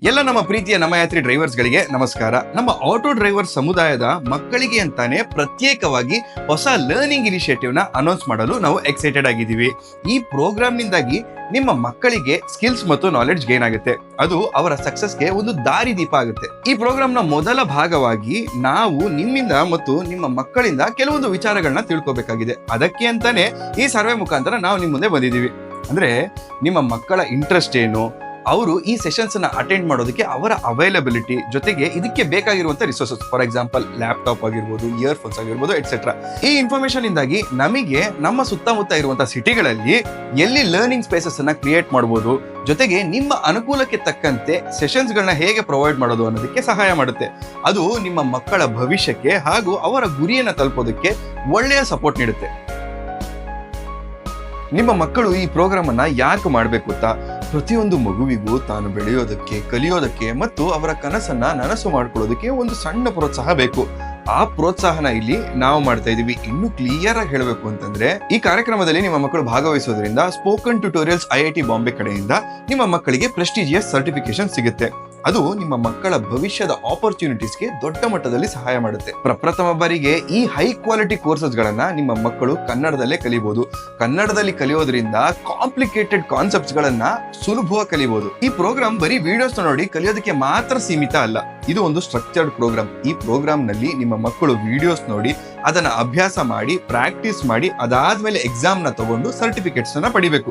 ಎಲ್ಲ ನಮ್ಮ ಪ್ರೀತಿಯ ನಮ್ಮ ಯಾತ್ರಿ ಡ್ರೈವರ್ಸ್ ಗಳಿಗೆ ನಮಸ್ಕಾರ. ನಮ್ಮ ಆಟೋ ಡ್ರೈವರ್ ಸಮುದಾಯದ ಮಕ್ಕಳಿಗೆ ಅಂತಾನೆ ಪ್ರತ್ಯೇಕವಾಗಿ ಹೊಸ ಲರ್ನಿಂಗ್ ಇನಿಷಿಯೇಟಿವ್ ನ ಅನೌನ್ಸ್ ಮಾಡಲು ನಾವು ಎಕ್ಸೈಟೆಡ್ ಆಗಿದ್ದೀವಿ. ಈ ಪ್ರೋಗ್ರಾಮ್ ನಿಂದಾಗಿ ನಿಮ್ಮ ಮಕ್ಕಳಿಗೆ ಸ್ಕಿಲ್ಸ್ ಮತ್ತು ನಾಲೆಡ್ಜ್ ಗೇನ್ ಆಗುತ್ತೆ. ಅದು ಅವರ ಸಕ್ಸಸ್ಗೆ ಒಂದು ದಾರಿ ದೀಪ ಆಗುತ್ತೆ. ಈ ಪ್ರೋಗ್ರಾಮ್ ನ ಮೊದಲ ಭಾಗವಾಗಿ ನಾವು ನಿಮ್ಮಿಂದ ಮತ್ತು ನಿಮ್ಮ ಮಕ್ಕಳಿಂದ ಕೆಲವೊಂದು ವಿಚಾರಗಳನ್ನ ತಿಳ್ಕೊಬೇಕಾಗಿದೆ. ಅದಕ್ಕೆ ಅಂತಾನೆ ಈ ಸರ್ವೆ ಮುಖಾಂತರ ನಾವು ನಿಮ್ ಮುಂದೆ ಬಂದಿದ್ದೀವಿ. ಅಂದ್ರೆ ನಿಮ್ಮ ಮಕ್ಕಳ ಇಂಟ್ರೆಸ್ಟ್ ಏನು, ಅವರು ಈ ಸೆಷನ್ಸ್ ಅನ್ನ ಅಟೆಂಡ್ ಮಾಡೋದಕ್ಕೆ ಅವರ ಅವೈಲಬಿಲಿಟಿ, ಜೊತೆಗೆ ಇದಕ್ಕೆ ಬೇಕಾಗಿರುವಂತ ರಿಸೋರ್ಸಸ್, ಫಾರ್ ಎಕ್ಸಾಂಪಲ್ ಲ್ಯಾಪ್ಟಾಪ್ ಆಗಿರ್ಬೋದು, ಇಯರ್ಫೋನ್ಸ್ ಆಗಿರ್ಬೋದು, ಎಟ್ಸೆಟ್ರಾ. ಈ ಇನ್ಫಾರ್ಮೇಶನ್ ಇಂದಾಗಿ ನಮಗೆ ನಮ್ಮ ಸುತ್ತಮುತ್ತ ಇರುವಂತಹ ಸಿಟಿಗಳಲ್ಲಿ ಎಲ್ಲಿ ಲರ್ನಿಂಗ್ ಸ್ಪೇಸಸ್ ಅನ್ನ ಕ್ರಿಯೇಟ್ ಮಾಡಬಹುದು, ಜೊತೆಗೆ ನಿಮ್ಮ ಅನುಕೂಲಕ್ಕೆ ತಕ್ಕಂತೆ ಸೆಷನ್ಸ್ ಗಳನ್ನ ಹೇಗೆ ಪ್ರೊವೈಡ್ ಮಾಡೋದು ಅನ್ನೋದಕ್ಕೆ ಸಹಾಯ ಮಾಡುತ್ತೆ. ಅದು ನಿಮ್ಮ ಮಕ್ಕಳ ಭವಿಷ್ಯಕ್ಕೆ ಹಾಗೂ ಅವರ ಗುರಿಯನ್ನ ತಲುಪೋದಕ್ಕೆ ಒಳ್ಳೆಯ ಸಪೋರ್ಟ್ ನೀಡುತ್ತೆ. ನಿಮ್ಮ ಮಕ್ಕಳು ಈ ಪ್ರೋಗ್ರಾಮ್ ಅನ್ನ ಯಾಕೆ ಮಾಡ್ಬೇಕು ಗೊತ್ತಾ? ಪ್ರತಿಯೊಂದು ಮಗುವಿಗೂ ತಾನು ಬೆಳೆಯೋದಕ್ಕೆ, ಕಲಿಯೋದಕ್ಕೆ ಮತ್ತು ಅವರ ಕನಸನ್ನ ನನಸು ಮಾಡ್ಕೊಳ್ಳೋದಕ್ಕೆ ಒಂದು ಸಣ್ಣ ಪ್ರೋತ್ಸಾಹ ಬೇಕು. ಆ ಪ್ರೋತ್ಸಾಹನ ಇಲ್ಲಿ ನಾವು ಮಾಡ್ತಾ ಇದೀವಿ. ಇನ್ನು ಕ್ಲಿಯರ್ ಆಗಿ ಹೇಳಬೇಕು ಅಂತಂದ್ರೆ, ಈ ಕಾರ್ಯಕ್ರಮದಲ್ಲಿ ನಿಮ್ಮ ಮಕ್ಕಳು ಭಾಗವಹಿಸೋದ್ರಿಂದ ಸ್ಪೋಕನ್ ಟ್ಯುಟೋರಿಯಲ್ಸ್ IIT ಬಾಂಬೆ ಕಡೆಯಿಂದ ನಿಮ್ಮ ಮಕ್ಕಳಿಗೆ ಪ್ರೆಸ್ಟಿಜಿಯಸ್ ಸರ್ಟಿಫಿಕೇಶನ್ ಸಿಗುತ್ತೆ. ಅದು ನಿಮ್ಮ ಮಕ್ಕಳ ಭವಿಷ್ಯದ ಆಪರ್ಚುನಿಟೀಸ್ಗೆ ದೊಡ್ಡ ಮಟ್ಟದಲ್ಲಿ ಸಹಾಯ ಮಾಡುತ್ತೆ. ಪ್ರಪ್ರಥಮ ಬಾರಿಗೆ ಈ ಹೈ ಕ್ವಾಲಿಟಿ ಕೋರ್ಸಸ್ ಗಳನ್ನ ನಿಮ್ಮ ಮಕ್ಕಳು ಕನ್ನಡದಲ್ಲೇ ಕಲಿಬಹುದು. ಕನ್ನಡದಲ್ಲಿ ಕಲಿಯೋದ್ರಿಂದ ಕಾಂಪ್ಲಿಕೇಟೆಡ್ ಕಾನ್ಸೆಪ್ಟ್ಸ್ ಗಳನ್ನ ಸುಲಭವಾಗಿ ಕಲಿಬಹುದು. ಈ ಪ್ರೋಗ್ರಾಮ್ ಬರೀ ವಿಡಿಯೋಸ್ ನೋಡಿ ಕಲಿಯೋದಕ್ಕೆ ಮಾತ್ರ ಸೀಮಿತ ಅಲ್ಲ. ಇದು ಒಂದು ಸ್ಟ್ರಕ್ಚರ್ಡ್ ಪ್ರೋಗ್ರಾಮ್. ಈ ಪ್ರೋಗ್ರಾಮ್ ನಲ್ಲಿ ನಿಮ್ಮ ಮಕ್ಕಳು ವಿಡಿಯೋಸ್ ನೋಡಿ ಅದನ್ನ ಅಭ್ಯಾಸ ಮಾಡಿ, ಪ್ರಾಕ್ಟೀಸ್ ಮಾಡಿ, ಅದಾದ್ಮೇಲೆ ಎಕ್ಸಾಮ್ ನ ತಗೊಂಡು ಸರ್ಟಿಫಿಕೇಟ್ಸ್ ಅನ್ನ ಪಡಿಬೇಕು.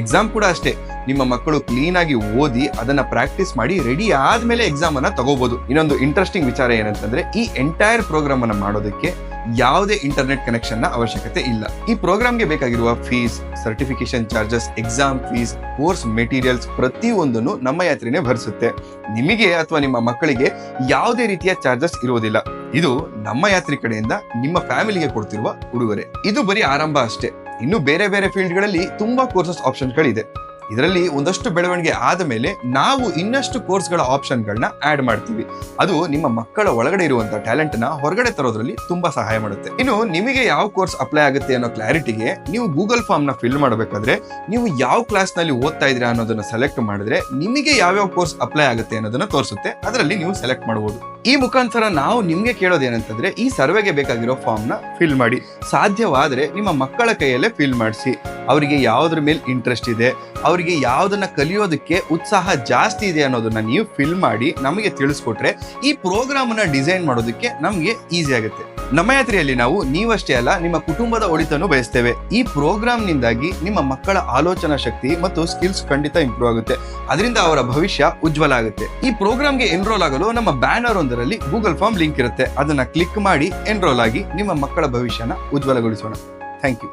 ಎಕ್ಸಾಮ್ ಕೂಡ ಅಷ್ಟೇ, ನಿಮ್ಮ ಮಕ್ಕಳು ಕ್ಲೀನ್ ಆಗಿ ಓದಿ ಅದನ್ನ ಪ್ರಾಕ್ಟೀಸ್ ಮಾಡಿ ರೆಡಿ ಆದ್ಮೇಲೆ ಎಕ್ಸಾಮ್ ಅನ್ನ ತಗೋಬಹುದು. ಇನ್ನೊಂದು ಇಂಟ್ರೆಸ್ಟಿಂಗ್ ವಿಚಾರ ಏನಂತಂದ್ರೆ, ಈ ಎಂಟೈರ್ ಪ್ರೋಗ್ರಾಮ್ ಅನ್ನ ಮಾಡೋದಕ್ಕೆ ಯಾವುದೇ ಇಂಟರ್ನೆಟ್ ಕನೆಕ್ಷನ್ ನ ಅವಶ್ಯಕತೆ ಇಲ್ಲ. ಈ ಪ್ರೋಗ್ರಾಮ್ಗೆ ಬೇಕಾಗಿರುವ fees, certification charges, exam fees, course materials ಪ್ರತಿಯೊಂದನ್ನು ನಮ್ಮ ಯಾತ್ರೆನೇ ಭರಿಸುತ್ತೆ. ನಿಮಗೆ ಅಥವಾ ನಿಮ್ಮ ಮಕ್ಕಳಿಗೆ ಯಾವುದೇ ರೀತಿಯ ಚಾರ್ಜಸ್ ಇರುವುದಿಲ್ಲ. ಇದು ನಮ್ಮ ಯಾತ್ರೆ ಕಡೆಯಿಂದ ನಿಮ್ಮ ಫ್ಯಾಮಿಲಿಗೆ ಕೊಡ್ತಿರುವ ಉಡುಗೊರೆ. ಇದು ಬರೀ ಆರಂಭ ಅಷ್ಟೇ. ಇನ್ನು ಬೇರೆ ಬೇರೆ ಫೀಲ್ಡ್ ಗಳಲ್ಲಿ ತುಂಬಾ ಕೋರ್ಸಸ್ ಆಪ್ಷನ್ಗಳಿದೆ. ಇದರಲ್ಲಿ ಒಂದಷ್ಟು ಬೆಳವಣಿಗೆ ಆದ ಮೇಲೆ ನಾವು ಇನ್ನಷ್ಟು ಕೋರ್ಸ್ಗಳ ಆಪ್ಷನ್ಗಳನ್ನ ಆಡ್ ಮಾಡ್ತೀವಿ. ಅದು ನಿಮ್ಮ ಮಕ್ಕಳ ಒಳಗಡೆ ಇರುವಂತಹ ಟ್ಯಾಲೆಂಟ್ ನ ಹೊರಗಡೆ ತರೋದ್ರಲ್ಲಿ ತುಂಬಾ ಸಹಾಯ ಮಾಡುತ್ತೆ. ಇನ್ನು ನಿಮಗೆ ಯಾವ ಕೋರ್ಸ್ ಅಪ್ಲೈ ಆಗುತ್ತೆ ಅನ್ನೋ ಕ್ಲಾರಿಟಿಗೆ ನೀವು ಗೂಗಲ್ ಫಾರ್ಮ್ ನ ಫಿಲ್ ಮಾಡಬೇಕಾದ್ರೆ, ನೀವು ಯಾವ ಕ್ಲಾಸ್ ನಲ್ಲಿ ಓದ್ತಾ ಇದ್ದೀರಾ ಅನ್ನೋದನ್ನ ಸೆಲೆಕ್ಟ್ ಮಾಡಿದ್ರೆ ನಿಮಗೆ ಯಾವ್ಯಾವ ಕೋರ್ಸ್ ಅಪ್ಲೈ ಆಗುತ್ತೆ ಅನ್ನೋದನ್ನ ತೋರಿಸುತ್ತೆ. ಅದರಲ್ಲಿ ನೀವು ಸೆಲೆಕ್ಟ್ ಮಾಡಬಹುದು. ಈ ಮುಖಾಂತರ ನಾವು ನಿಮ್ಗೆ ಕೇಳೋದೇನಂತಂದ್ರೆ, ಈ ಸರ್ವೆಗೆ ಬೇಕಾಗಿರೋ ಫಾರ್ಮ್ ನ ಫಿಲ್ ಮಾಡಿ. ಸಾಧ್ಯವಾದ್ರೆ ನಿಮ್ಮ ಮಕ್ಕಳ ಕೈಯಲ್ಲೇ ಫಿಲ್ ಮಾಡಿಸಿ. ಅವರಿಗೆ ಯಾವ್ದ್ರ ಮೇಲೆ ಇಂಟ್ರೆಸ್ಟ್ ಇದೆ, ಅವರಿಗೆ ಯಾವ್ದನ್ನ ಕಲಿಯೋದಕ್ಕೆ ಉತ್ಸಾಹ ಜಾಸ್ತಿ ಇದೆ ಅನ್ನೋದನ್ನ ನೀವು ಫಿಲ್ ಮಾಡಿ ನಮಗೆ ತಿಳಿಸ್ಕೊಟ್ರೆ ಈ ಪ್ರೋಗ್ರಾಮ್ ಅನ್ನ ಡಿಸೈನ್ ಮಾಡೋದಕ್ಕೆ ನಮ್ಗೆ ಈಸಿ ಆಗುತ್ತೆ. ನಮ್ಮ ಯಾತ್ರೆಯಲ್ಲಿ ನಾವು ನೀವಷ್ಟೇ ಅಲ್ಲ, ನಿಮ್ಮ ಕುಟುಂಬದ ಒಳಿತನ್ನು ಬಯಸ್ತೇವೆ. ಈ ಪ್ರೋಗ್ರಾಮ್ ನಿಂದಾಗಿ ನಿಮ್ಮ ಮಕ್ಕಳ ಆಲೋಚನಾ ಶಕ್ತಿ ಮತ್ತು ಸ್ಕಿಲ್ಸ್ ಖಂಡಿತ ಇಂಪ್ರೂವ್ ಆಗುತ್ತೆ. ಅದರಿಂದ ಅವರ ಭವಿಷ್ಯ ಉಜ್ವಲ ಆಗುತ್ತೆ. ಈ ಪ್ರೋಗ್ರಾಮ್ಗೆ ಎನ್ರೋಲ್ ಆಗಲು ನಮ್ಮ ಬ್ಯಾನರ್ ಒಂದರಲ್ಲಿ ಗೂಗಲ್ ಫಾರ್ಮ್ ಲಿಂಕ್ ಇರುತ್ತೆ. ಅದನ್ನ ಕ್ಲಿಕ್ ಮಾಡಿ ಎನ್ರೋಲ್ ಆಗಿ ನಿಮ್ಮ ಮಕ್ಕಳ ಭವಿಷ್ಯನ ಉಜ್ವಲಗೊಳಿಸೋಣ. Thank you.